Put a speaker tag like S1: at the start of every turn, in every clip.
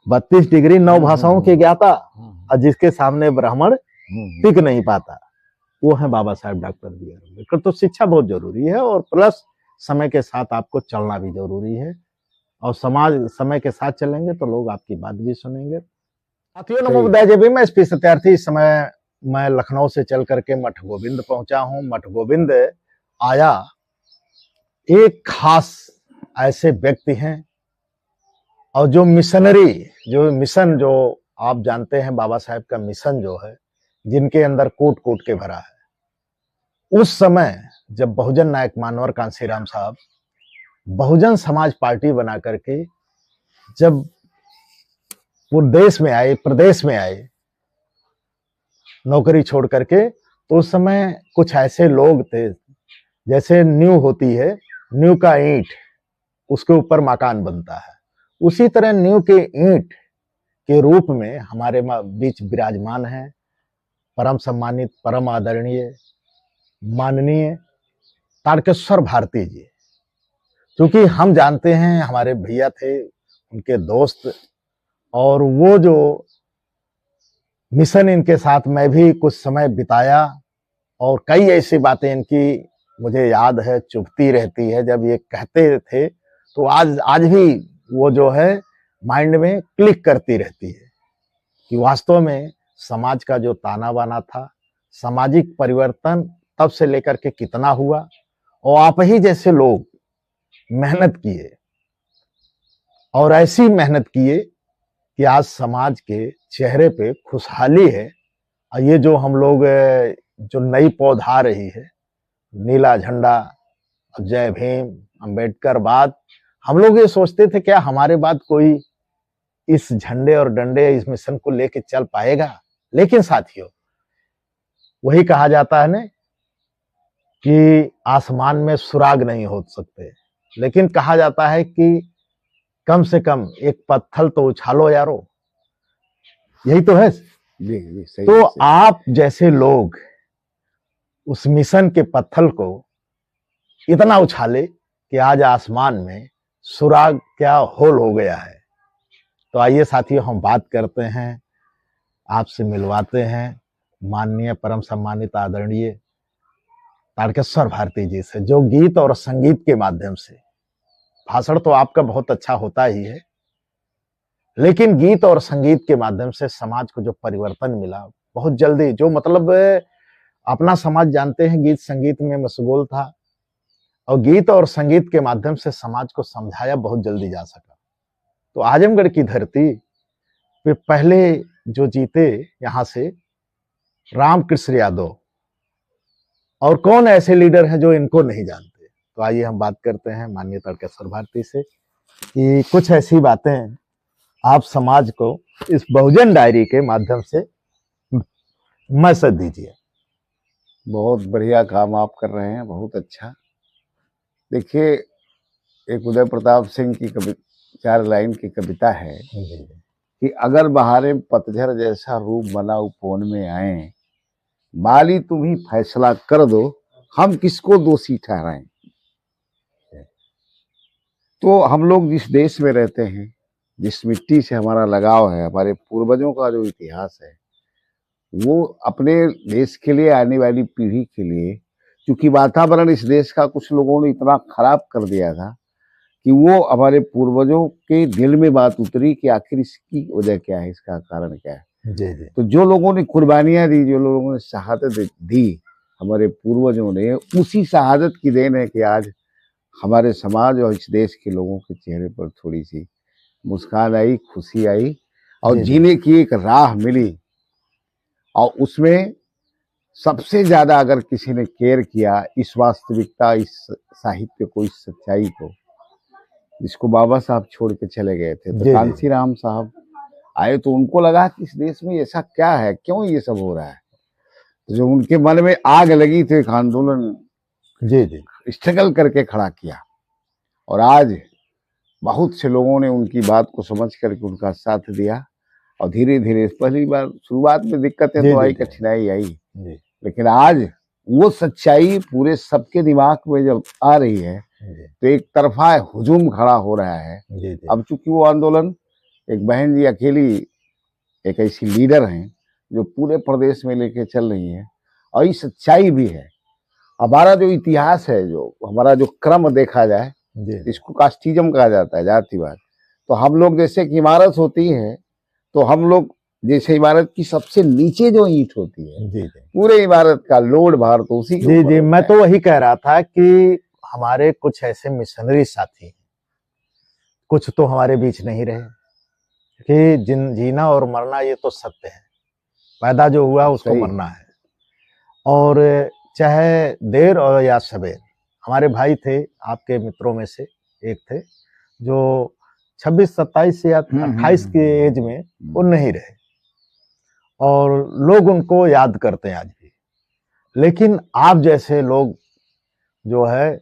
S1: 32 degree 9 भाषाओं के ज्ञाता, और जिसके सामने ब्राह्मण टिक नहीं पाता, वो है Baba Saheb doctor B are Ambedkar. तो शिक्षा बहुत जरूरी है, और प्लस समय के साथ आपको चलना भी जरूरी है, और समाज समय के साथ चलेंगे तो लोग आपकी बात भी सुनेंगे। साथियों, नमो बुद्धाय, जय भीम। मैं एसपी सत्यार्थी। इस समय मैं लखनऊ से चल करके मठ गोविंद पहुंचा हूं। मठ गोविंद आया, एक खास ऐसे व्यक्ति हैं, और जो मिशनरी, जो मिशन, जो आप जानते हैं बाबा साहेब का मिशन जो है, जिनके अंदर कूट कूट के भरा है। उस समय जब बहुजन नायक मानवर कांशीराम साहब बहुजन समाज पार्टी बना करके जब पूरे देश में आए, प्रदेश में आए नौकरी छोड़ करके, तो उस समय कुछ ऐसे लोग थे, जैसे नींव होती है, नींव का ईंट, उसके ऊपर मकान बनता है, उसी तरह नींव के ईंट के रूप में हमारे बीच विराजमान है परम सम्मानित, परम आदरणीय, माननीय तारकेश्वर भारती जी। क्योंकि हम जानते हैं, हमारे भैया थे, उनके दोस्त, और वो जो मिशन इनके साथ मैं भी कुछ समय बिताया, और कई ऐसी बातें इनकी मुझे याद है, चुभती रहती है। जब ये कहते थे तो आज भी वो जो है माइंड में क्लिक करती रहती है कि वास्तव में समाज का जो ताना बाना था, सामाजिक परिवर्तन तब से लेकर के कितना हुआ, और आप ही जैसे लोग मेहनत किए, और ऐसी मेहनत किए कि आज समाज के चेहरे पे खुशहाली है। और ये जो हम लोग जो नई पौध आ रही है, नीला झंडा, जय भीम, अंबेडकर बाद, हम लोग ये सोचते थे क्या हमारे बाद कोई इस झंडे और डंडे, इस मिशन को लेके चल पाएगा। लेकिन साथियों, वही कहा जाता है ना कि आसमान में सुराग नहीं हो सकते, लेकिन कहा जाता है कि कम से कम एक पत्थर तो उछालो यारो। यही तो है
S2: जी, सही।
S1: तो आप जैसे लोग उस मिशन के पत्थर को इतना उछाले कि आज आसमान में सुराग क्या होल हो गया है। तो आइए साथियों, हम बात करते हैं, आपसे मिलवाते हैं माननीय परम सम्मानित आदरणीय तारकेश्वर भारती जी से, जो गीत और संगीत के माध्यम से, भाषण तो आपका बहुत अच्छा होता ही है, लेकिन गीत और संगीत के माध्यम से समाज को जो परिवर्तन मिला बहुत जल्दी, जो मतलब अपना समाज जानते हैं गीत संगीत में मशगूल था, और गीत और संगीत के माध्यम से समाज को समझाया बहुत जल्दी जा सका। तो आजमगढ़ की धरती पे पहले जो जीते यहाँ से रामकृष्ण यादव, और कौन ऐसे लीडर हैं जो इनको नहीं जानते। तो आइए हम बात करते हैं माननीय तारकेश्वर भारती से कि कुछ ऐसी बातें आप समाज को इस बहुजन डायरी के माध्यम से मैसेज दीजिए।
S2: बहुत बढ़िया काम आप कर रहे हैं, बहुत अच्छा। देखिए, एक उदय प्रताप सिंह की 4 लाइन की कविता है कि अगर बहारें पतझड़ जैसा रूप बना उपवन में आए, माली तुम ही फैसला कर दो, हम किसको दोषी ठहराएं। तो हम लोग जिस देश में रहते हैं, जिस मिट्टी से हमारा लगाव है, हमारे पूर्वजों का जो इतिहास है, वो अपने देश के लिए, आने वाली पीढ़ी के लिए, क्योंकि वातावरण इस देश का कुछ लोगों ने इतना खराब कर दिया था कि वो हमारे पूर्वजों के दिल में बात उतरी कि आखिर इसकी वजह क्या है, इसका कारण क्या है।
S1: जी जी।
S2: तो जो लोगों ने कुर्बानियां दी, जो लोगों ने शहादत दी, हमारे पूर्वजों ने, उसी शहादत की देन है कि आज हमारे समाज और इस देश के लोगों के चेहरे पर थोड़ी सी मुस्कान आई, खुशी आई, और जीने की एक राह मिली। और उसमें सबसे ज्यादा अगर किसी ने केयर किया इस वास्तविकता, इस साहित्य को, इस सच्चाई को, जिसको बाबा साहब छोड़ के चले गए थे, तो कांशीराम साहब आए, तो उनको लगा कि इस देश में ऐसा क्या है, क्यों ये सब हो रहा है। तो जो उनके मन में आग लगी थी, एक आंदोलन स्ट्रगल करके खड़ा किया, और आज बहुत से लोगों ने उनकी बात को समझ करके उनका साथ दिया। और धीरे धीरे, पहली बार शुरुआत में दिक्कतें तो आई, कठिनाई आई, लेकिन आज वो सच्चाई पूरे सबके दिमाग में जब आ रही है, तो एक तरफा हुजूम खड़ा हो रहा है। अब चूंकि वो आंदोलन एक बहन जी अकेली एक ऐसी लीडर हैं जो पूरे प्रदेश में लेके चल रही हैं, और ये सच्चाई भी है। हमारा जो इतिहास है, जो हमारा जो क्रम देखा जाए,
S1: जी
S2: इसको कास्टिज्म कहा जाता है, जातिवाद। तो हम लोग जैसे कि इमारत होती है, तो हम लोग जैसे इमारत की सबसे नीचे जो ईंट होती है,
S1: जी
S2: पूरे इमारत का लोड भार तो उसी के
S1: जी
S2: ऊपर
S1: जी
S2: होता
S1: मैं
S2: है।
S1: तो वही कह रहा था कि हमारे कुछ ऐसे मिशनरी साथी हैं, कुछ तो हमारे बीच नहीं रहे कि जीना और मरना ये तो सत्य है, पैदा जो हुआ उसको
S2: सही।
S1: मरना है। और चाहे देर और या सवेर, हमारे भाई थे, आपके मित्रों में से एक थे, जो 26, 27 या 28 की एज में वो नहीं रहे, और लोग उनको याद करते हैं आज भी। लेकिन आप जैसे लोग जो है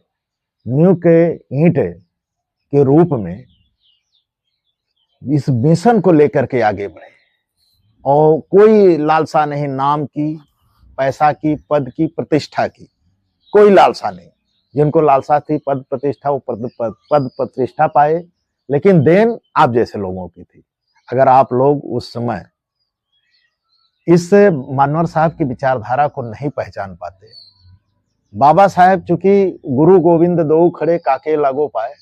S1: नींव के ईंट के रूप में इस मिशन को लेकर के आगे बढ़े, और कोई लालसा नहीं नाम की, पैसा की, पद की, प्रतिष्ठा की, कोई लालसा नहीं। जिनको लालसा थी पद प्रतिष्ठा, वो पद प्रतिष्ठा पाए, लेकिन देन आप जैसे लोगों की थी। अगर आप लोग उस समय इस मानवर साहब की विचारधारा को नहीं पहचान पाते, बाबा साहब चूंकि गुरु गोविंद दो खड़े काके लागो पाए,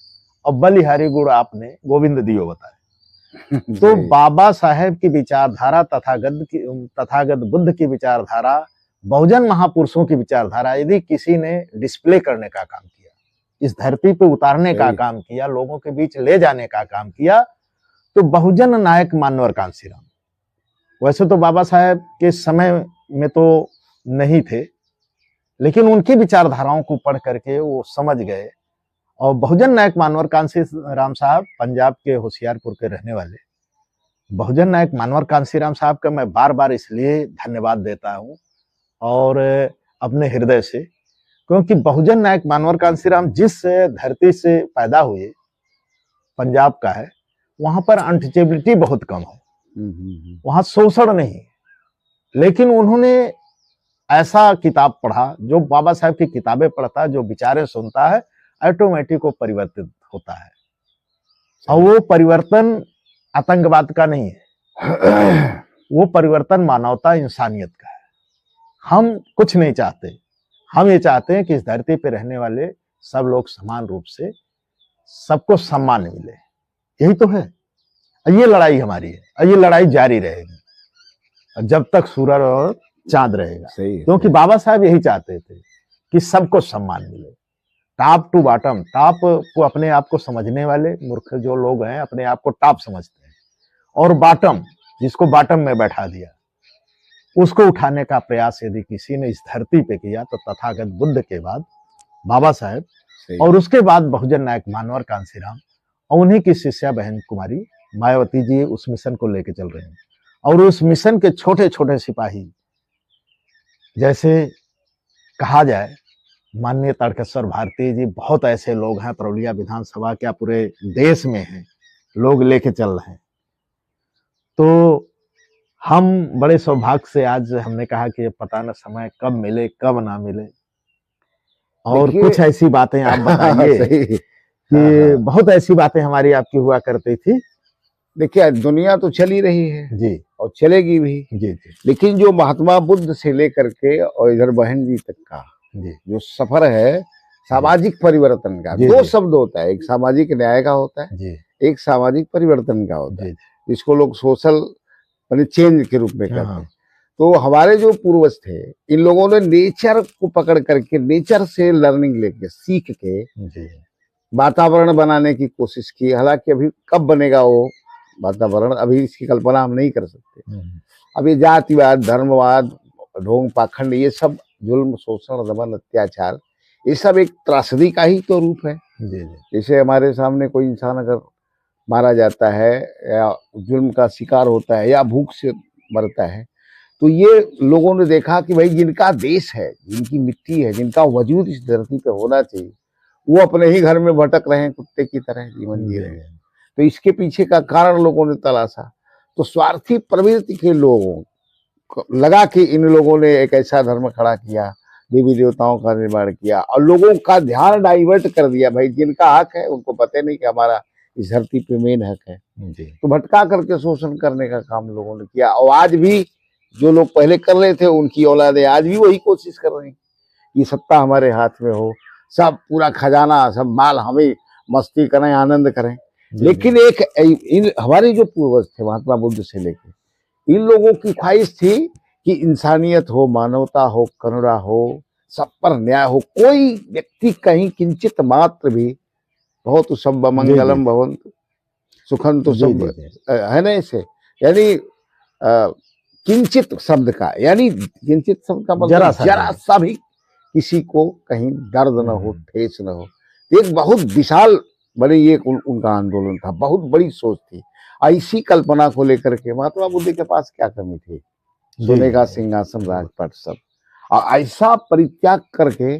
S1: और बलिहारी गुरु आपने गोविंद दियो बताए। तो बाबा साहेब की विचारधारा, तथागत बुद्ध की विचारधारा, बहुजन महापुरुषों की विचारधारा यदि किसी ने डिस्प्ले करने का काम किया, इस धरती पे उतारने का काम किया, लोगों के बीच ले जाने का काम किया, तो बहुजन नायक मानवर कांसीराम। वैसे तो बाबा साहेब के समय में तो नहीं थे, लेकिन उनकी विचारधाराओं को पढ़ करके वो समझ गए। और बहुजन नायक मानवर कांसीराम साहब पंजाब के होशियारपुर के रहने वाले, बहुजन नायक मानवर कांसीराम साहब का मैं बार बार इसलिए धन्यवाद देता हूं और अपने हृदय से, क्योंकि बहुजन नायक मानवर कांसीराम जिस धरती से पैदा हुए, पंजाब का है, वहां पर अनटचेबिलिटी बहुत कम है, वहां शोषण नहीं। लेकिन उन्होंने ऐसा किताब पढ़ा, जो बाबा साहब की किताबें पढ़ता, जो विचारें सुनता है, ऑटोमेटिक वो परिवर्तित होता है। और वो परिवर्तन आतंकवाद का नहीं है, वो परिवर्तन मानवता, इंसानियत का है। हम कुछ नहीं चाहते, हम ये चाहते हैं कि इस धरती पे रहने वाले सब लोग समान रूप से सबको सम्मान मिले, यही तो है। ये लड़ाई हमारी है, और ये लड़ाई जारी रहेगी जब तक सूरज और चांद रहेगा। क्योंकि बाबा साहब यही चाहते थे कि सबको सम्मान मिले, टॉप टू बॉटम। टॉप को अपने आप को समझने वाले मूर्ख जो लोग हैं अपने आप को टॉप समझते हैं, और बॉटम जिसको बॉटम में बैठा दिया, उसको उठाने का प्रयास यदि किसी ने इस धरती पे किया तो तथागत बुद्ध के बाद बाबा साहब, और उसके बाद बहुजन नायक मानवर कांसीराम, और उन्हीं की शिष्या बहन कुमारी मायावती जी उस मिशन को लेके चल रहे हैं। और उस मिशन के छोटे छोटे सिपाही, जैसे कहा जाए माननीय तारकेश्वर भारती जी, बहुत ऐसे लोग हैं परौलिया विधानसभा क्या पूरे देश में हैं, लोग लेके चल रहे हैं। तो हम बड़े सौभाग्य से आज हमने कहा कि पता न समय कब मिले कब ना मिले, और कुछ ऐसी बातें आप बताइए कि बहुत ऐसी बातें हमारी आपकी हुआ करती थी।
S2: देखिए दुनिया तो चली रही है
S1: जी,
S2: और चलेगी भी
S1: जी,
S2: लेकिन जो महात्मा बुद्ध से लेकर के और इधर बहन जी तक का
S1: जी,
S2: जो सफर है सामाजिक परिवर्तन का, दो शब्द होता है, एक सामाजिक न्याय का होता है जी, एक सामाजिक परिवर्तन का होता है, जिसको लोग सोशल चेंज के रूप में कहते हैं। तो हमारे जो पूर्वज थे, इन लोगों ने नेचर को पकड़ करके, नेचर से लर्निंग लेके, सीख के वातावरण बनाने की कोशिश की। हालांकि अभी कब बनेगा वो वातावरण, अभी इसकी कल्पना हम नहीं कर सकते। अब ये जातिवाद, धर्मवाद, ढोंग पाखंड, ये सब जुल्म, शोषण, दमन, अत्याचार, ये सब एक त्रासदी का ही तो रूप है। जैसे हमारे सामने कोई इंसान अगर मारा जाता है या जुल्म का शिकार होता है या भूख से मरता है, तो ये लोगों ने देखा कि भाई जिनका देश है, जिनकी मिट्टी है, जिनका वजूद इस धरती पे होना चाहिए, वो अपने ही घर में भटक रहे हैं, कुत्ते की तरह जीवन जी रहे हैं। तो इसके पीछे का कारण लोगों ने तलाशा। तो स्वार्थी प्रवृत्ति के लोगों को लगा कि इन लोगों ने एक ऐसा धर्म खड़ा किया, देवी देवताओं का निर्माण किया और लोगों का ध्यान डाइवर्ट कर दिया। भाई जिनका हक है उनको पता नहीं कि हमारा इस धरती पे मेन हक है।
S1: जी
S2: तो भटका करके शोषण करने का काम लोगों ने किया, और आज भी जो लोग पहले कर रहे थे उनकी औलादे आज भी वही कोशिश कर रही हैं कि सत्ता हमारे हाथ में हो, सब पूरा खजाना सब माल हमें, मस्ती करें, आनंद करें।
S1: जी,
S2: लेकिन एक इन हमारे जो पूर्वज थे महात्मा बुद्ध से लेके, इन लोगों की ख्वाहिश थी कि इंसानियत हो, मानवता हो, करुणा हो, सब पर न्याय हो, कोई व्यक्ति कहीं किंचित मात्र भी, बहुत सब
S1: जी,
S2: मंगलम भवन्तु सुखम तो
S1: जी,
S2: सब
S1: जी, जी,
S2: है ना ऐसे, यानी किंचित शब्द का, यानी किंचित शब्द का मतलब
S1: जरा सा
S2: जरा
S1: नहीं।
S2: सा भी किसी को कहीं दर्द न हो,
S1: हम्म,
S2: ठेस न हो। एक बहुत विशाल बड़ी एक उनका आंदोलन था, बहुत बड़ी सोच थी। ऐसी कल्पना को लेकर के महात्मा बुद्ध के पास क्या कमी थी,
S1: जी,
S2: सोने का
S1: जी,
S2: सिंहासन, राजपाट सब, और ऐसा परित्याग करके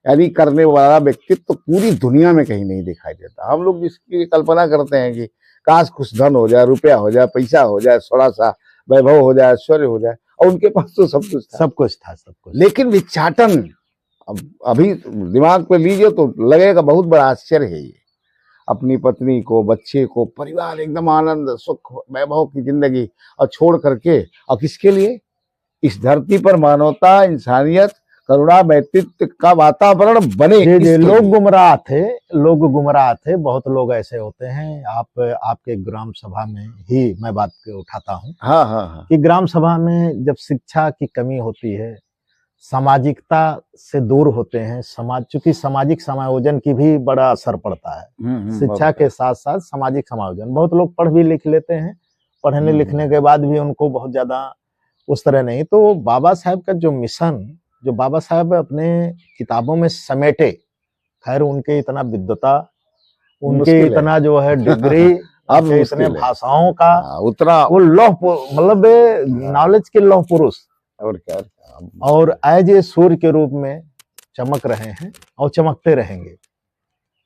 S2: यानी करने वाला व्यक्तित्व तो पूरी दुनिया में कहीं नहीं दिखाई देता। हम लोग जिसकी कल्पना करते हैं कि काश कुछ धन हो जाए, रुपया हो जाए, पैसा हो जाए, थोड़ा सा वैभव हो जाए, ऐश्वर्य हो जाए, और उनके पास तो सब कुछ था।
S1: सब कुछ था, सब कुछ।
S2: लेकिन भिक्षाटन, अब अभी दिमाग पे लीजिए तो लगेगा बहुत बड़ा आश्चर्य है ये। अपनी पत्नी को, बच्चे को, परिवार, एकदम आनंद सुख वैभव की जिंदगी, और छोड़ करके, और किसके लिए? इस धरती पर मानवता, इंसानियत, करुणा, व्यक्तित्व का वातावरण बने,
S1: जी जी,
S2: इसके
S1: लोग
S2: लिए।
S1: गुमराह थे, लोग गुमराह थे। बहुत लोग ऐसे होते हैं। आपके ग्राम सभा में ही मैं बात को उठाता हूँ
S2: हाँ हाँ हाँ,
S1: कि ग्राम सभा में जब शिक्षा की कमी होती है, सामाजिकता से दूर होते हैं, चूंकि सामाजिक समायोजन की भी बड़ा असर पड़ता है। शिक्षा
S2: बहुत
S1: के साथ साथ सामाजिक समायोजन, बहुत लोग पढ़ भी लिख लेते हैं, पढ़ने लिखने के बाद भी उनको बहुत ज्यादा उस तरह नहीं। तो बाबा साहब का जो मिशन, जो बाबा साहब अपने किताबों में समेटे, खैर उनके इतना विद्वता, उनके
S2: मुश्किल है।
S1: इतना जो है डिग्री,
S2: अब
S1: उनके इतने
S2: मुश्किल है।
S1: भाषाओं का,
S2: हाँ, उतना
S1: वो मतलब नॉलेज के लौह पुरुष,
S2: और क्या।
S1: और एज ए सूर्य के रूप में चमक रहे हैं और चमकते रहेंगे।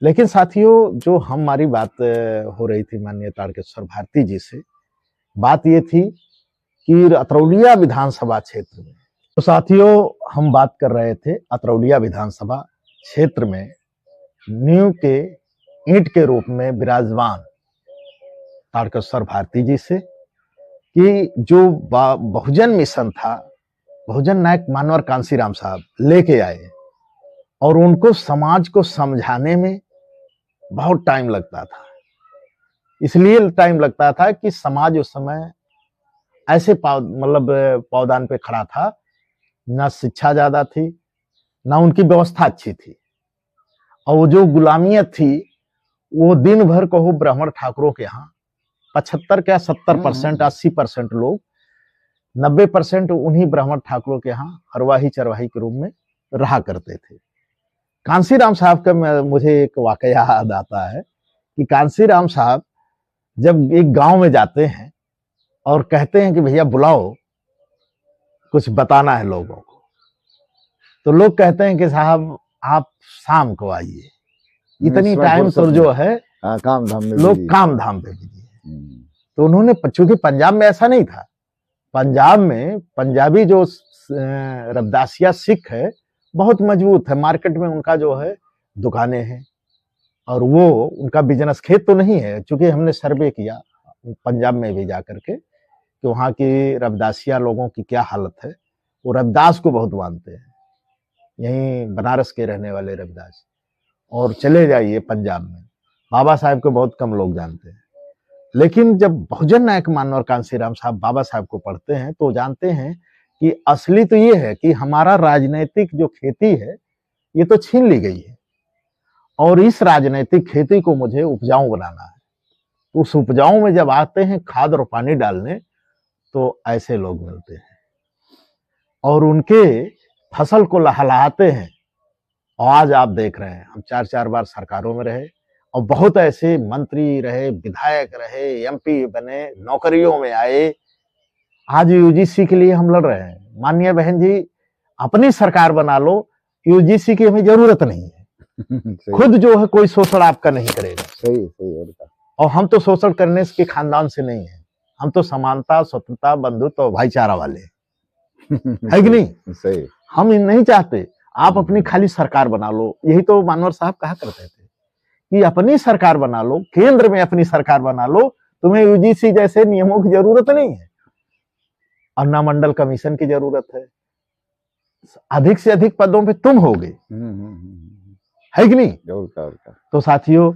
S1: लेकिन साथियों, जो हमारी बात हो रही थी माननीय तारकेश्वर भारती जी से, बात ये थी कि अतरौलिया विधानसभा क्षेत्र में, तो साथियों हम बात कर रहे थे अतरौलिया विधानसभा क्षेत्र में नींव के ईंट के रूप में विराजमान तारकेश्वर भारती जी से, कि जो बहुजन मिशन था, बहुजन नायक मानवर कांसीराम साहब लेके आए, और उनको समाज को समझाने में बहुत टाइम लगता था। इसलिए टाइम लगता था कि समाज उस समय ऐसे मतलब पावदान पे खड़ा था, ना शिक्षा ज्यादा थी, ना उनकी व्यवस्था अच्छी थी, और वो जो गुलामियत थी, वो दिन भर कहो ब्राह्मण ठाकुरों के यहाँ 75 क्या 70%, 80% लोग, 90% उन्हीं ब्राह्मण ठाकुरों के यहाँ हरवाही चरवाही के रूप में रहा करते थे। कांसीराम साहब का मुझे एक वाकया याद आता है कि कांसीराम साहब जब एक गांव में जाते हैं और कहते हैं कि भैया बुलाओ, कुछ बताना है लोगों को, तो लोग कहते हैं कि साहब आप शाम को आइए, इतनी टाइम तो जो है
S2: काम धाम में
S1: लोग काम धाम पे बिजी है। तो उन्होंने, चूंकि पंजाब में ऐसा नहीं था, पंजाब में पंजाबी जो रविदासिया सिख है बहुत मजबूत है, मार्केट में उनका जो है दुकानें हैं, और वो उनका बिजनेस खेत तो नहीं है। चूंकि हमने सर्वे किया पंजाब में भी जा करके कि वहाँ की रविदासिया लोगों की क्या हालत है, वो रविदास को बहुत मानते हैं, यहीं बनारस के रहने वाले रविदास। और चले जाइए पंजाब में, बाबा साहब को बहुत कम लोग जानते हैं। लेकिन जब बहुजन नायक मानवर कांसीराम साहब बाबा साहब को पढ़ते हैं तो जानते हैं कि असली तो ये है कि हमारा राजनीतिक जो खेती है ये तो छीन ली गई है, और इस राजनीतिक खेती को मुझे उपजाऊ बनाना है। तो उस उपजाऊ में जब आते हैं खाद और पानी डालने, तो ऐसे लोग मिलते हैं और उनके फसल को लहलहाते हैं। और आज आप देख रहे हैं, हम 4-4 बार सरकारों में रहे, और बहुत ऐसे मंत्री रहे, विधायक रहे, एमपी बने, नौकरियों में आए, आज यूजीसी के लिए हम लड़ रहे हैं। माननीय बहन जी, अपनी सरकार बना लो, यूजीसी की हमें जरूरत नहीं है। खुद जो है कोई शोषण आपका नहीं करेगा।
S2: सही सही।
S1: और हम तो शोषण करने के खानदान से नहीं है, हम तो समानता, स्वतंत्रता, बंधुत्व और भाईचारा वाले है कि नहीं?
S2: सही।
S1: हम नहीं चाहते आप अपनी खाली सरकार बना लो। यही तो मानवर साहब कहा करते थे कि अपनी सरकार बना लो, केंद्र में अपनी सरकार बना लो, तुम्हें यूजीसी जैसे नियमों की जरूरत नहीं है, अन्ना मंडल कमीशन की जरूरत है, अधिक से अधिक पदों पे तुम होगे, है कि नहीं? तो साथियों,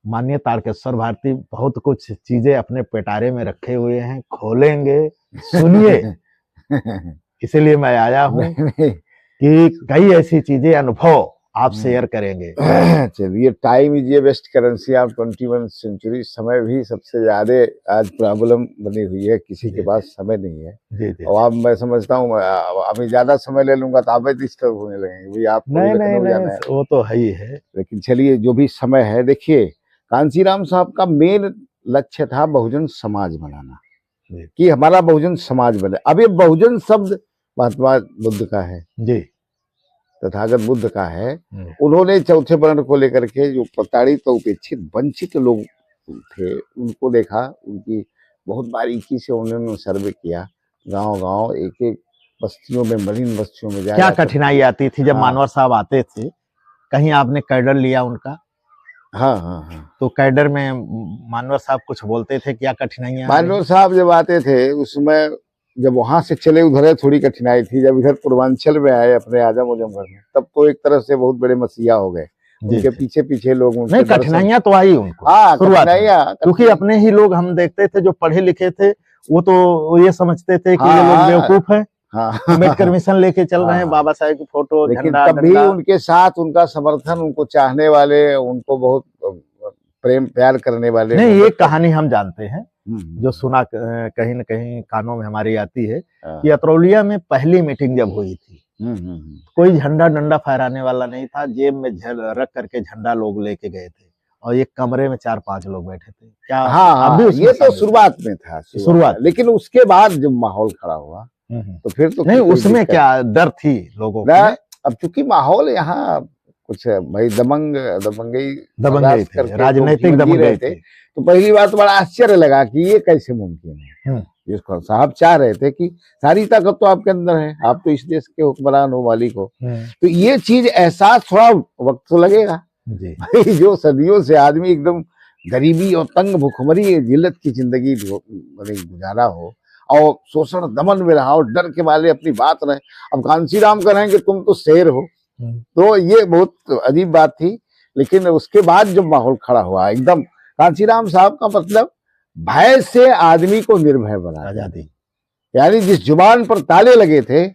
S1: माननीय तारकेश्वर भारती बहुत कुछ चीजें अपने पिटारे में रखे हुए हैं, खोलेंगे, सुनिए। इसीलिए मैं आया हूँ कि कई ऐसी चीजें, अनुभव आप शेयर करेंगे।
S2: चलिए, टाइम इज ये बेस्ट करेंसी ऑफ 21 सेंचुरी। समय भी सबसे ज्यादा आज प्रॉब्लम बनी हुई है, किसी के पास समय नहीं है।
S1: जी।
S2: और अब मैं समझता हूँ अभी ज्यादा समय ले लूंगा तो आप डिस्टर्ब होने लगेंगे, भाई आपको लखनऊ जाना है।
S1: वो तो है ही है।
S2: लेकिन चलिए, जो भी समय है, देखिए कांसीराम साहब का मेन लक्ष्य था बहुजन समाज बनाना, कि हमारा बहुजन समाज बने। अब ये बहुजन शब्द महात्मा बुद्ध का है
S1: जी,
S2: तथागत बुद्ध का है। उन्होंने चौथे वर्ण को लेकर के जो प्रताड़ित तो उपेक्षित वंचित लोग थे उनको देखा, उनकी बहुत बारीकी से उन्होंने सर्वे किया, गांव-गांव, एक-एक बस्तियों में, मलिन बस्तियों में
S1: क्या कठिनाई आती थी जब मानवर साहब आते थे? कहीं आपने कैडर लिया उनका?
S2: हाँ।
S1: तो कैडर में मानवर साहब कुछ बोलते थे, क्या कठिनाइयां?
S2: मानवर साहब जब आते थे उसमें, जब वहां से चले उधर थोड़ी कठिनाई थी, जब इधर पूर्वांचल में आए अपने आजम उजमगढ़ में, तब तो एक तरह से बहुत बड़े मसीहा हो गए। उनके पीछे पीछे लोग,
S1: नहीं, कठिनाइयां तो आई उनको, क्योंकि अपने ही लोग हम देखते थे जो पढ़े लिखे थे, वो तो ये समझते थे कि ये लोग बेवकूफ है, अम्बेडकर मिशन लेके चल रहे हैं, बाबा साहेब की फोटो,
S2: लेकिन तब भी उनके साथ उनका समर्थन, उनको चाहने वाले, उनको बहुत प्रेम प्यार करने वाले।
S1: नहीं, एक कहानी हम जानते हैं जो सुना कहीं न कहीं कानों में हमारी आती है कि अतरौलिया में पहली मीटिंग जब हुई थी, कोई झंडा डंडा फहराने वाला नहीं था, जेब में रख करके झंडा लोग लेके गए थे और एक कमरे में 4-5 लोग बैठे थे। क्या? हाँ, अभी
S2: ये तो शुरुआत में था, शुरुआत। लेकिन उसके बाद जब माहौल खड़ा हुआ तो फिर तो
S1: नहीं, उसमें क्या डर थी लोगों को?
S2: अब चूंकि माहौल यहाँ कुछ भाई दबंगई
S1: थे, राजनीतिक दबंगई थे,
S2: तो पहली बात बड़ा आश्चर्य लगा कि ये कैसे मुमकिन है। जिसको साहब चाह रहे थे कि सारी ताकत तो आपके अंदर है, आप तो इस देश के हुक्मरान हो, मालिक हो, तो ये चीज एहसास थोड़ा वक्त तो लगेगा जी। जो सदियों से आदमी एकदम गरीबी और तंग भुखमरी जिल्लत की जिंदगी गुजारा हो और शोषण दमन में रहा और डर के मारे अपनी बात रहे, अब कांसीराम कहेंगे तुम तो शेर हो, तो ये बहुत अजीब बात थी। लेकिन उसके बाद जब माहौल खड़ा हुआ एकदम, कांसीराम साहब का मतलब भय से आदमी को निर्भय बना,
S1: आजादी,
S2: यानी जिस जुबान पर ताले लगे थे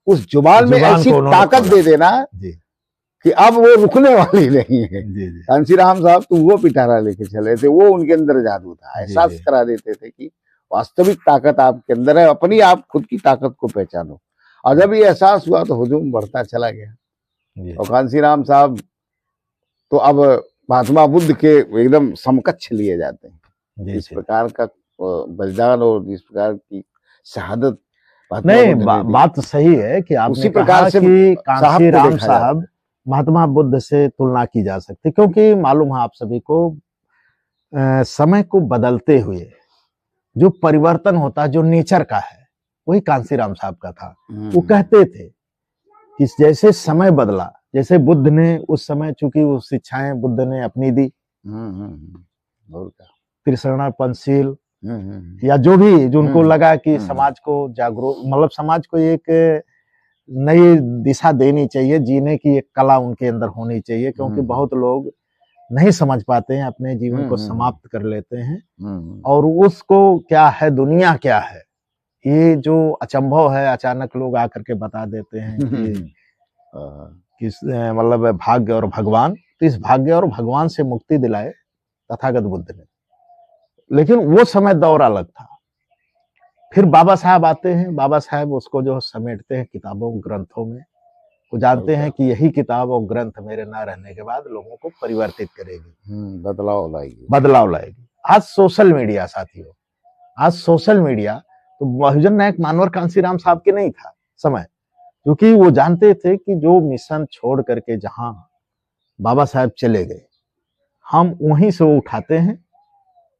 S2: उस जुबान में ऐसी ताकत दे देना कि अब वो रुकने वाली नहीं है। कांसीराम साहब तो वो पिटारा लेके चले थे, वो उनके अंदर जादू था, एहसास करा देते थे कि वास्तविक ताकत आपके अंदर है, अपनी आप खुद की ताकत को पहचानो। और जब ये एहसास हुआ तो हुजूम बढ़ता चला गया। और कांसीराम साहब तो अब महात्मा बुद्ध के एकदम समकक्ष लिए जाते हैं। इस प्रकार का बलिदान और इस प्रकार की शहादत,
S1: नहीं, बात तो सही है कि आपने उसी प्रकार से कि कांसीराम साहब महात्मा बुद्ध से तुलना की जा सकती, क्योंकि मालूम है आप सभी को, समय को बदलते हुए जो परिवर्तन होता है, जो नेचर का है, वही कांसीराम साहब का था। वो कहते थे कि जैसे समय बदला, जैसे बुद्ध ने उस समय, चूंकि वो शिक्षाएं बुद्ध ने अपनी दी, त्रिशरणापनशील या जो भी, जो उनको लगा कि समाज को जागरूक, मतलब समाज को एक नई दिशा देनी चाहिए, जीने की एक कला उनके अंदर होनी चाहिए, क्योंकि बहुत लोग नहीं समझ पाते हैं, अपने जीवन को समाप्त कर लेते हैं, और उसको क्या है, दुनिया क्या है, ये जो अचंभव है, अचानक लोग आकर के बता देते हैं कि मतलब भाग्य और भगवान, तो इस भाग्य और भगवान से मुक्ति दिलाए तथागत बुद्ध ने। लेकिन वो समय दौर अलग था। फिर बाबा साहब आते हैं, बाबा साहब उसको जो समेटते हैं किताबों ग्रंथों में, वो जानते हैं कि यही किताब और ग्रंथ मेरे ना रहने के बाद लोगों को परिवर्तित करेगी, बदलाव लाएगी। आज सोशल मीडिया साथियों, आज सोशल मीडिया, तो बहुजन नायक मानवर कांसीराम साहब के नहीं था समय, क्योंकि वो जानते थे कि जो मिशन छोड़ करके जहां बाबा साहब चले गए, हम वहीं से वो उठाते हैं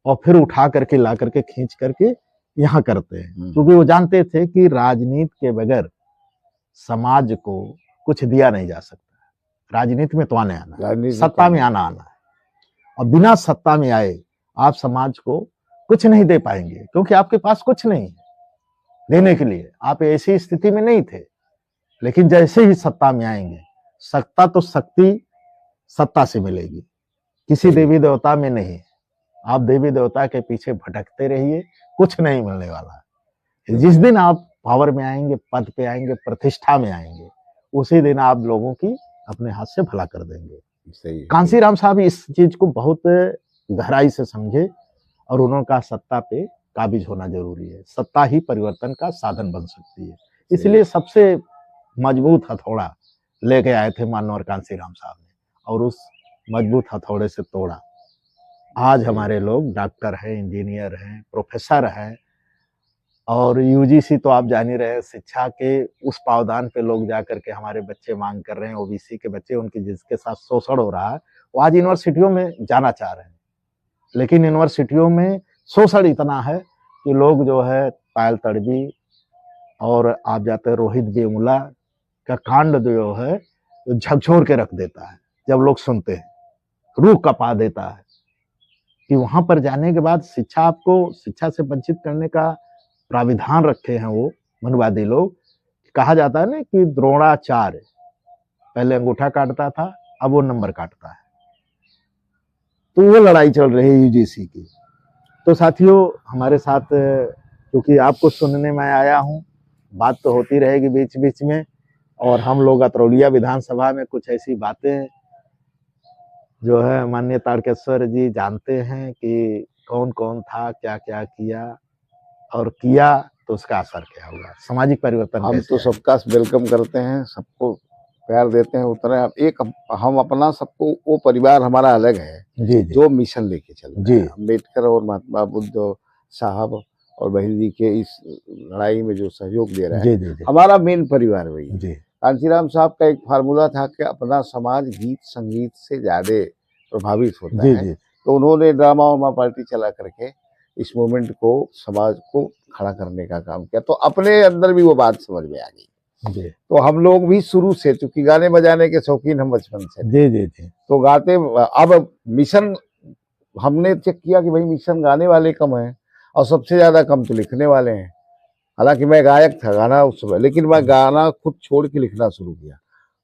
S1: और फिर उठा करके ला करके खींच करके यहाँ करते हैं, क्योंकि वो जानते थे कि राजनीति के बगैर समाज को कुछ दिया नहीं जा सकता। राजनीति में तो आना है, सत्ता में आना है। और बिना सत्ता में आए आप समाज को कुछ नहीं दे पाएंगे, क्योंकि आपके पास कुछ नहीं है देने के लिए। आप ऐसी स्थिति में नहीं थे। लेकिन जैसे ही सत्ता में आएंगे, सत्ता तो शक्ति सत्ता से मिलेगी, किसी देवी देवता में नहीं। आप देवी देवता के पीछे भटकते रहिए, कुछ नहीं मिलने वाला। जिस दिन आप पावर में आएंगे, पद पे आएंगे, प्रतिष्ठा में आएंगे, उसी दिन आप लोगों की अपने हाथ से भला कर देंगे।
S2: सही है।
S1: कांसीराम साहब इस चीज को बहुत गहराई से समझे और उन्होंने कहा सत्ता पे काबिज होना जरूरी है, सत्ता ही परिवर्तन का साधन बन सकती है। इसलिए सबसे मजबूत हथौड़ा लेके आए थे मानवर कांसीराम साहब ने, और उस मजबूत हथौड़े से तोड़ा। आज हमारे लोग डॉक्टर हैं, इंजीनियर हैं, प्रोफेसर हैं, और यूजीसी तो आप जान ही रहे हैं, शिक्षा के उस पावदान पे लोग जाकर के हमारे बच्चे मांग कर रहे हैं। ओबीसी के बच्चे, उनकी जिसके साथ शोषण हो रहा है, वो आज यूनिवर्सिटियों में जाना चाह रहे हैं। लेकिन यूनिवर्सिटियों में शोषण इतना है कि लोग जो है पायल तड़वी और आप जाते हैं रोहित वेमुला का कांड जो है झकझोर के रख देता है। जब लोग सुनते हैं, रूह कपा देता है कि वहां पर जाने के बाद शिक्षा, आपको शिक्षा से वंचित करने का प्राविधान रखे हैं वो मनुवादी लोग। कहा जाता है ना कि द्रोणाचार्य पहले अंगूठा काटता था, अब वो नंबर काटता है। तो वो लड़ाई चल रही है यूजीसी की। तो साथियों, हमारे साथ, क्योंकि आपको सुनने में आया हूँ, बात तो होती रहेगी बीच बीच में, और हम लोग अतरौलिया विधानसभा में कुछ ऐसी बातें जो है माननीय तारकेश्वर जी जानते हैं कि कौन कौन था, क्या क्या किया, और किया तो उसका असर क्या हुआ, सामाजिक परिवर्तन
S2: हम
S1: कैसे
S2: तो
S1: आया?
S2: सबका वेलकम करते हैं, सबको प्यार देते हैं। उतना एक हम अपना सबको, वो परिवार हमारा अलग है
S1: जी जी
S2: जो मिशन लेके चल रहा
S1: जी
S2: है। अम्बेडकर और महात्मा बुद्ध साहब और बहन जी के इस लड़ाई में जो सहयोग दे रहा है,
S1: जी जी जी
S2: हमारा मेन परिवार वही है।
S1: जी
S2: कांसीराम साहब का एक फार्मूला था कि अपना समाज गीत संगीत से ज्यादा प्रभावित होता
S1: जी
S2: है,
S1: जी
S2: तो उन्होंने ड्रामा वामा पार्टी चला करके इस मूवमेंट को, समाज को खड़ा करने का काम किया। तो अपने अंदर भी वो बात समझ में आ गई।
S1: जी
S2: तो हम लोग भी शुरू से, चूंकि गाने बजाने के शौकीन हम बचपन से थे,
S1: जी जी जी
S2: तो गाते। अब मिशन हमने चेक किया कि भाई मिशन गाने वाले कम हैं और सबसे ज्यादा कम तो लिखने वाले हैं। हालांकि मैं गायक था, गाना उस समय, लेकिन मैं गाना खुद छोड़ के लिखना शुरू किया।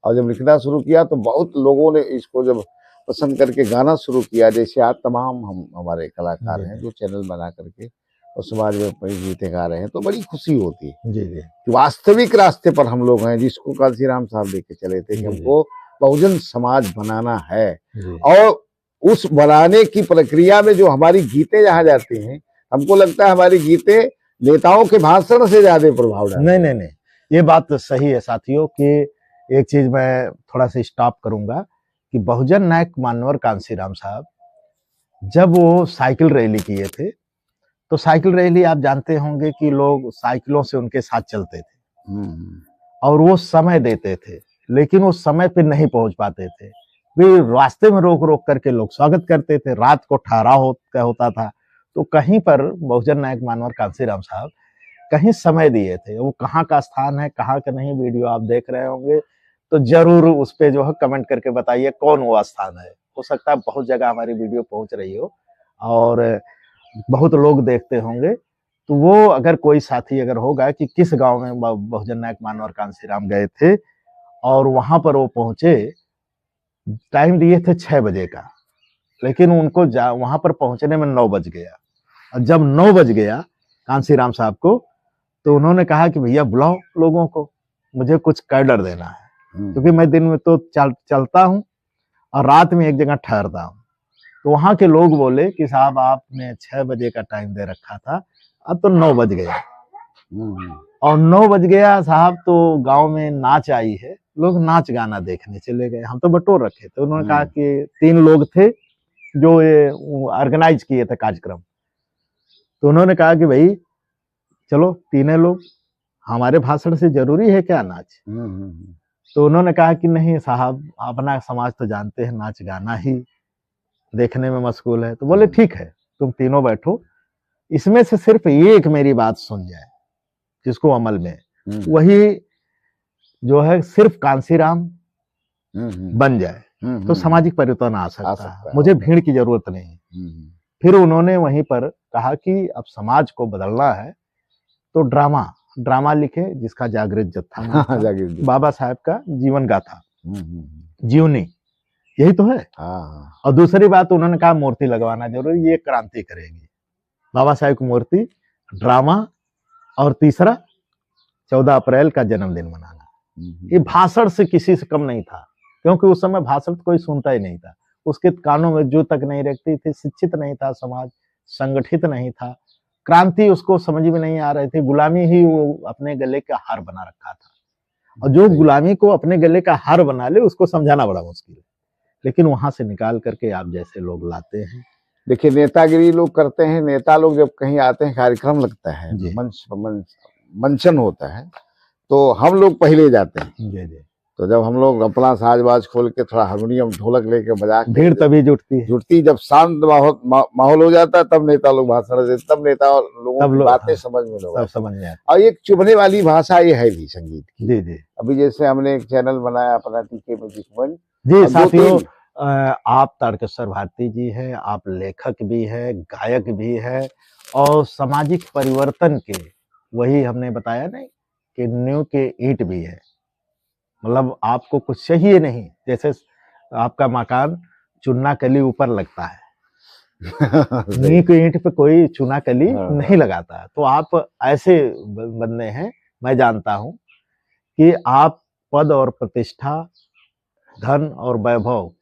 S2: और जब लिखना शुरू किया तो बहुत लोगों ने इसको जब पसंद करके गाना शुरू किया, जैसे आज तमाम हम हमारे कलाकार हैं जो चैनल बना करके और समाज में अपनी गीतें गा रहे हैं, तो बड़ी खुशी होती है
S1: जी जी
S2: कि वास्तविक रास्ते पर हम लोग हैं, जिसको कांसीराम साहब लेके चले थे कि
S1: जी,
S2: हमको बहुजन समाज बनाना है।
S1: जी
S2: और उस बनाने की प्रक्रिया में जो हमारी गीतें जहाँ जाती हैं, हमको लगता है हमारी गीतें नेताओं के भाषण से ज्यादा प्रभाव डालती हैं।
S1: नहीं, ये बात तो सही है साथियों कि एक चीज मैं थोड़ा सा स्टॉप करूंगा कि बहुजन नायक मानवर कांसीराम साहब जब वो साइकिल रैली किए थे, तो साइकिल रैली आप जानते होंगे कि लोग साइकिलों से उनके साथ चलते थे और वो समय देते थे, लेकिन वो समय पे नहीं पहुंच पाते थे। वे रास्ते में रोक रोक करके लोग स्वागत करते थे। रात को ठहराव होता था, तो कहीं पर बहुजन नायक मानवर कांसीराम साहब कहीं समय दिए थे। वो कहाँ का स्थान है, कहाँ का नहीं, वीडियो आप देख रहे होंगे तो जरूर उस पे जो है कमेंट करके बताइए कौन वो स्थान है। हो सकता है बहुत जगह हमारी वीडियो पहुंच रही हो और बहुत लोग देखते होंगे। तो वो अगर कोई साथी अगर होगा कि किस गांव में बहुजन नायक मानवर कांसीराम गए थे और वहां पर वो पहुंचे, टाइम दिए थे 6 बजे का, लेकिन उनको वहां पर पहुंचने में 9 बज गया। और जब 9 बज गया कांसीराम साहब को, तो उन्होंने कहा कि भैया बुलाओ लोगों को, मुझे कुछ कैडर देना है, क्योंकि मैं दिन में तो चलता हूँ और रात में एक जगह ठहरता हूँ। तो वहां के लोग बोले कि साहब आपने 6 बजे का टाइम दे रखा था, अब तो 9 बज गया। और 9 बज गया साहब, तो गांव में नाच आई है, लोग नाच गाना देखने चले गए। हम तो बटोर रखे थे। उन्होंने कहा कि 3 लोग थे जो ये ऑर्गेनाइज किए थे कार्यक्रम। तो उन्होंने कहा कि भाई चलो तीनों लोग, हमारे भाषण से जरूरी है क्या नाच? तो उन्होंने कहा कि नहीं साहब, अपना समाज तो जानते हैं नाच गाना ही देखने में मशगूल है। तो बोले ठीक है, तुम तीनों बैठो, इसमें से सिर्फ एक मेरी बात सुन जाए, जिसको अमल में वही जो है सिर्फ कांसीराम बन जाए। तो सामाजिक परिवर्तन आ सकता
S2: सकता
S1: है,
S2: है।
S1: मुझे भीड़ की जरूरत नहीं है।
S2: हम्म,
S1: फिर उन्होंने वहीं पर कहा कि अब समाज को बदलना है तो ड्रामा लिखे जिसका जागृत जत्था नाम था।
S2: जागीर जी।
S1: बाबा साहब का जीवन गाथा,
S2: हम्म,
S1: जीवनी, यही तो है।
S2: हाँ,
S1: और दूसरी बात उन्होंने कहा मूर्ति लगवाना जरूरी, ये क्रांति करेगी बाबा साहब की मूर्ति, ड्रामा, और तीसरा 14 अप्रैल का जन्मदिन मनाना। ये भाषण से किसी से कम नहीं था, क्योंकि उस समय भाषण तो कोई सुनता ही नहीं था, उसके कानों में जो तक नहीं रखती थी, शिक्षित नहीं था समाज, संगठित नहीं था, क्रांति उसको समझ में नहीं आ रही थी, गुलामी ही वो अपने गले का हार बना रखा था। और जो गुलामी को अपने गले का हार बना ले उसको समझाना बड़ा मुश्किल है, लेकिन वहां से निकाल करके आप जैसे लोग लाते हैं।
S2: देखिए, नेतागिरी लोग करते हैं। नेता लोग जब कहीं आते हैं, कार्यक्रम लगता है,
S1: जी।
S2: मंचन होता है, तो हम लोग पहले जाते हैं।
S1: जी जी।
S2: तो जब हम लोग अपना साज-बाज खोल के थोड़ा हारमोनियम ढोलक लेके बजा के
S1: भीड़ तभी जुटती है।
S2: जब शांत माहौल हो जाता है, तब नेता लोग भाषण देते, तब नेता लोगों की बातें
S1: हाँ,
S2: समझ में लोग
S1: सब समझ में आता।
S2: और एक चुभने वाली भाषा ये है भी संगीत की।
S1: जी जी
S2: अभी जैसे हमने एक चैनल बनाया अपना टीके म्यूजिक मंच।
S1: जी। साथियों, आप तारकेश्वर भारती जी हैं, आप लेखक भी हैं, गायक भी हैं, और सामाजिक परिवर्तन के, वही हमने बताया नहीं कि नींव के ईंट भी है। मतलब आपको कुछ चाहिए नहीं, जैसे आपका मकान चूना कली ऊपर लगता है, नींव के ईंट पे कोई चूना कली नहीं लगाता है। तो आप ऐसे बंदे हैं, मैं जानता हूं कि आप पद और प्रतिष्ठा, धन और वैभव,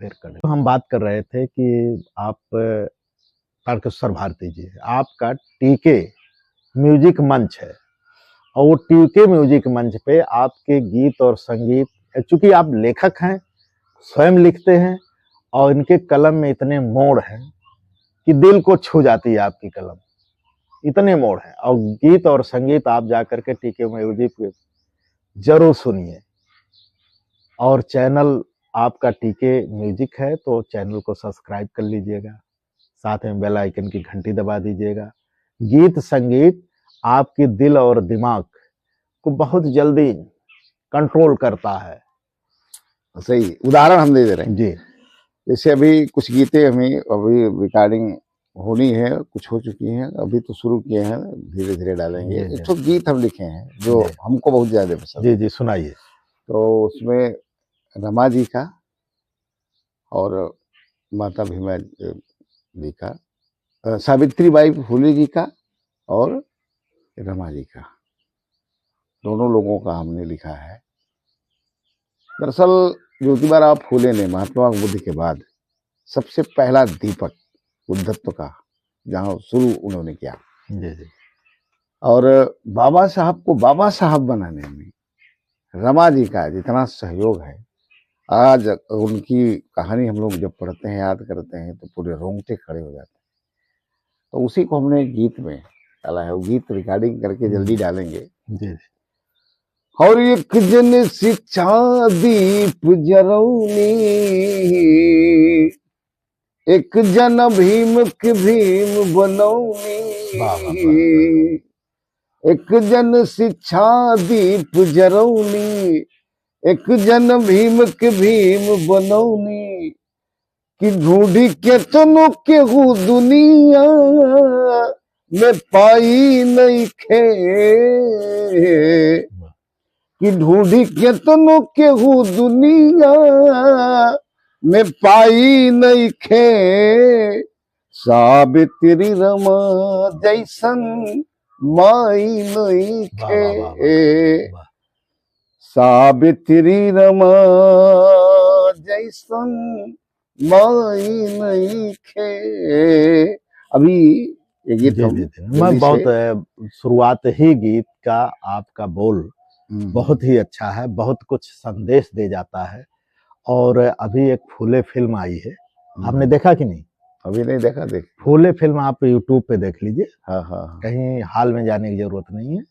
S1: तो हम बात कर रहे थे कि आप तारकेश्वर भारती जी, आपका टीके म्यूजिक मंच है, और वो टीके म्यूजिक मंच पे आपके गीत और संगीत, चूंकि आप लेखक हैं, स्वयं लिखते हैं, और इनके कलम में इतने मोड़ हैं कि दिल को छू जाती है आपकी कलम, इतने मोड़ हैं। और गीत और संगीत आप जाकर के टीके म्यूजिक जरूर सुनिए। और चैनल आपका टीके म्यूजिक है, तो चैनल को सब्सक्राइब कर लीजिएगा, साथ में बेल आइकन की घंटी दबा दीजिएगा। गीत संगीत आपके दिल और दिमाग को बहुत जल्दी कंट्रोल करता है।
S2: सही उदाहरण हम दे रहे हैं
S1: जी।
S2: जैसे अभी कुछ गीतें हमें अभी रिकॉर्डिंग होनी है, कुछ हो चुकी हैं, अभी तो शुरू किए हैं, धीरे धीरे डालेंगे।
S1: जी, जी।
S2: तो गीत हम लिखे हैं जो
S1: जी।
S2: हमको बहुत ज्यादा पसंद
S1: जी
S2: है।
S1: जी, सुनाइए।
S2: तो उसमें रमा जी का और माता भीमा जी का, सावित्रीबाई फुले जी का और रमा जी का, दोनों लोगों का हमने लिखा है। दरअसल ज्योतिबा फुले ने महात्मा बुद्ध के बाद सबसे पहला दीपक बुद्धत्व का जहाँ शुरू उन्होंने किया,
S1: जी जी।
S2: और बाबा साहब को बाबा साहब बनाने में रमा जी का जितना सहयोग है, आज उनकी कहानी हम लोग जब पढ़ते हैं, याद करते हैं, तो पूरे रोंगटे खड़े हो जाते हैं। तो उसी को हमने गीत में डाला है, वो गीत रिकॉर्डिंग करके जल्दी डालेंगे।
S1: जी।
S2: और एक जन शिक्षा दीप जरौनी, एक जन भीम के भीम बनौनी, एक जन शिक्षा दीप जरौनी, एक जन भीम के भीम बनौनी, कि ढूंढी के तनु के हु दुनिया में पाई नहीं खे, कि ढूंढी के तनु के हु दुनिया में पाई नहीं खे, सावित्री रमा जैसन माई नहीं खे, सावित्री रमा जैसन माई नहीं खे। अभी ये गीत
S1: मैं बहुत शुरुआत ही गीत का आपका बोल बहुत ही अच्छा है, बहुत कुछ संदेश दे जाता है। और अभी एक फूले फिल्म आई है, आपने देखा कि नहीं?
S2: अभी नहीं देखा। देख
S1: फूले फिल्म आप यूट्यूब पे देख लीजिए।
S2: हाँ हाँ,
S1: कहीं हाल में जाने की जरूरत नहीं है।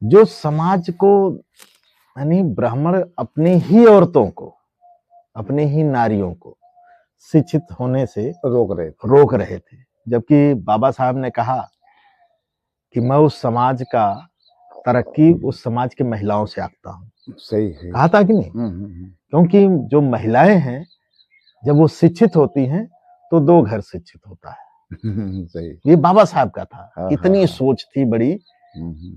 S1: जो समाज को, यानी ब्राह्मण अपनी ही औरतों को, अपनी ही नारियों को शिक्षित होने से रोक रहे थे, जबकि बाबा साहब ने कहा कि मैं उस समाज का तरक्की उस समाज की महिलाओं से आंकता हूं।
S2: सही है।
S1: कहा था कि नहीं? क्योंकि जो महिलाएं हैं जब वो शिक्षित होती हैं तो 2 घर शिक्षित होता है।
S2: सही।
S1: ये बाबा साहब का था।
S2: हाँ,
S1: इतनी
S2: हाँ।
S1: सोच थी बड़ी,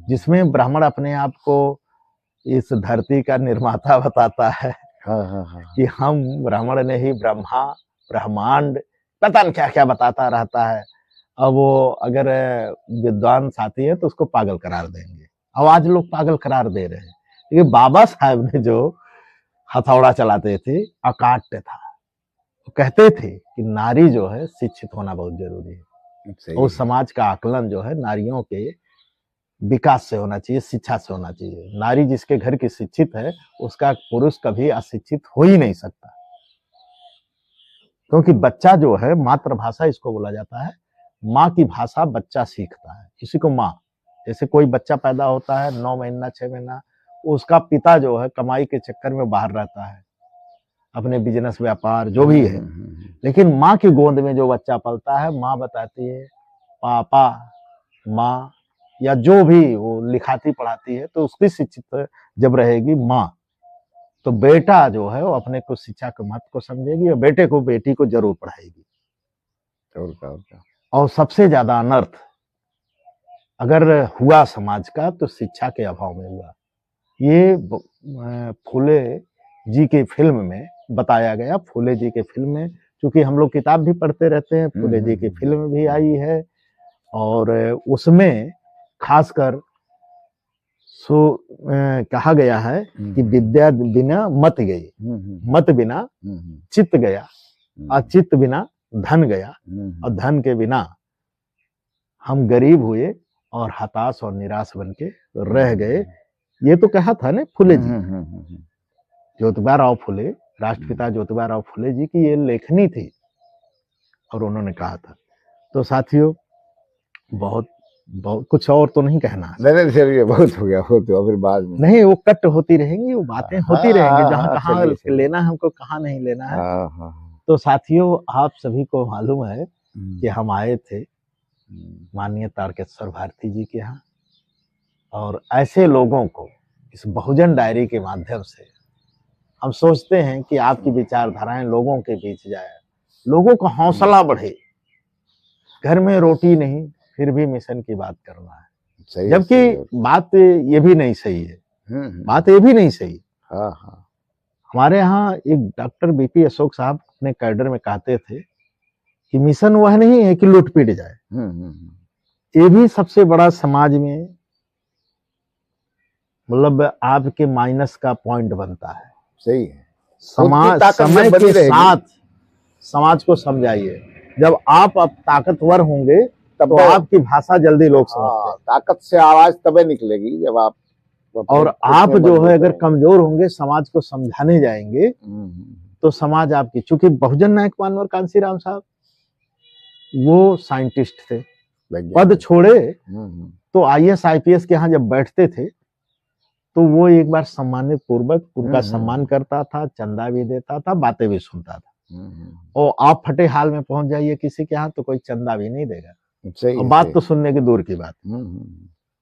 S1: जिसमें ब्राह्मण अपने आप को इस धरती का निर्माता बताता है
S2: हाँ, हाँ, हाँ।
S1: कि हम ब्राह्मण ने ही ब्रह्मा, ब्रह्मांड, पता नहीं क्या-क्या बताता रहता है। अब वो अगर विद्वान साथी है तो उसको पागल करार देंगे। अब आज लोग पागल करार दे रहे हैं। लेकिन बाबा साहब ने जो हथौड़ा चलाते थे, अकाट्य था। वो कहते थे कि नारी जो है शिक्षित होना बहुत जरूरी है।
S2: सही
S1: और
S2: है।
S1: समाज का आकलन जो है नारियों के विकास से होना चाहिए, शिक्षा से होना चाहिए। नारी जिसके घर की शिक्षित है, उसका पुरुष कभी अशिक्षित हो ही नहीं सकता। क्योंकि बच्चा जो है, मातृभाषा इसको बोला जाता है, माँ की भाषा बच्चा सीखता है, इसी को माँ। जैसे कोई बच्चा पैदा होता है 9 महीना 6 महीना, उसका पिता जो है कमाई के चक्कर में बाहर रहता है, अपने बिजनेस व्यापार जो भी है। लेकिन माँ की गोद में जो बच्चा पलता है, माँ बताती है पापा, माँ, या जो भी वो लिखाती पढ़ाती है, तो उसकी शिक्षित जब रहेगी माँ, तो बेटा जो है वो अपने को शिक्षा के महत्व को समझेगी और बेटे को बेटी को जरूर पढ़ाएगी।
S2: और क्या।
S1: और सबसे ज्यादा अनर्थ अगर हुआ समाज का तो शिक्षा के अभाव में हुआ। ये फूले जी की फिल्म में बताया गया। फूले जी के फिल्म में, क्योंकि हम लोग किताब भी पढ़ते रहते हैं, फूले जी की फिल्म भी आई है और उसमें खासकर कहा गया है कि विद्या बिना मत गई, मत बिना चित्त गया, और चित्त बिना धन गया, और धन के बिना हम गरीब हुए और हताश और निराश बन के रह गए। ये तो कहा था ना फुले जी, ज्योतिबा राव फुले, राष्ट्रपिता ज्योतिबा राव फुले जी की ये लेखनी थी और उन्होंने कहा था। तो साथियों, बहुत कुछ और तो नहीं कहना।
S2: नहीं चलिए, बहुत हो गया, हो तो फिर बाद में
S1: नहीं, वो कट होती रहेंगी, वो बातें होती रहेंगी, जहाँ कहाँ
S2: चलिए।
S1: लेना है हमको, कहाँ नहीं लेना है।
S2: हाँ।
S1: तो साथियों, आप सभी को मालूम है कि हम आए थे माननीय तारकेश्वर भारती जी के यहाँ, और ऐसे लोगों को इस बहुजन डायरी के माध्यम से हम सोचते हैं कि आपकी विचारधाराएं लोगों के बीच जाए, लोगों का हौसला बढ़े। घर में रोटी नहीं, फिर भी मिशन की बात करना है, जबकि बात ये भी नहीं सही है, बात ये भी नहीं सही।
S2: हाँ।
S1: हमारे यहाँ एक डॉक्टर बीपी अशोक साहब अपने कैडर में कहते थे कि मिशन वह नहीं है कि लूट पीट जाए, ये भी सबसे बड़ा समाज में मतलब आपके माइनस का पॉइंट बनता है।
S2: सही है।
S1: समाज समय के साथ समाज को समझाइए। जब आप अब ताकतवर होंगे तब तो आपकी भाषा जल्दी लोग समझते हैं।
S2: ताकत से आवाज तभी निकलेगी जब आप,
S1: और आप जो है अगर कमजोर होंगे, समाज को समझाने जाएंगे तो समाज आपकी, चूंकि बहुजन नायक मानवर कांसीराम साहब वो साइंटिस्ट थे, पद छोड़े तो आईएएस आईपीएस के यहाँ जब बैठते थे तो वो एक बार सम्मानित पूर्वक उनका सम्मान करता था, चंदा भी देता था, बातें भी सुनता था। और आप फटे हाल में पहुंच जाइए किसी के यहाँ तो कोई चंदा भी नहीं देगा, और बात तो सुनने की दूर की बात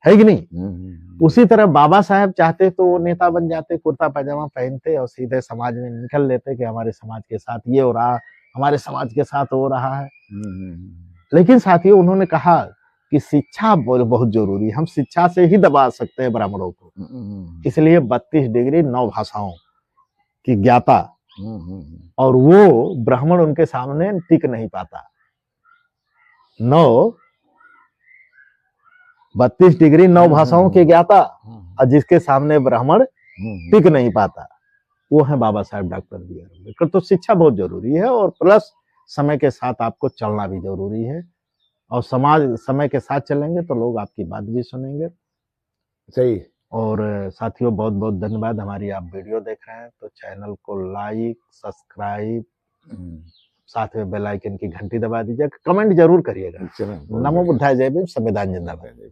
S1: है कि नहीं। उसी तरह बाबा साहब चाहते तो वो नेता बन जाते, कुर्ता पैजामा पहनते और सीधे समाज में निकल लेते कि हमारे समाज के साथ ये हो रहा, हमारे समाज के साथ हो रहा है। लेकिन साथियों, उन्होंने कहा कि शिक्षा बहुत जरूरी है, हम शिक्षा से ही दबा सकते हैं ब्राह्मणों को। इसलिए 32 डिग्री 9 भाषाओं की ज्ञाता, और वो ब्राह्मण उनके सामने टिक नहीं पाता। 32 डिग्री 9 भाषाओं की ज्ञाता, और जिसके सामने ब्राह्मण टिक नहीं पाता, वो है Baba Saheb doctor B are Ambedkar. तो शिक्षा बहुत जरूरी है, और प्लस समय के साथ आपको चलना भी जरूरी है, और समाज समय के साथ चलेंगे तो लोग आपकी बात भी सुनेंगे।
S2: सही।
S1: और साथियों, बहुत बहुत धन्यवाद। हमारी आप वीडियो देख रहे हैं तो चैनल को लाइक, सब्सक्राइब, साथ में बेल आइकन की घंटी दबा दीजिएगा, कमेंट जरूर करिएगा। नमो बुद्धाय, जय भीम, संविधान जिंदाबाद।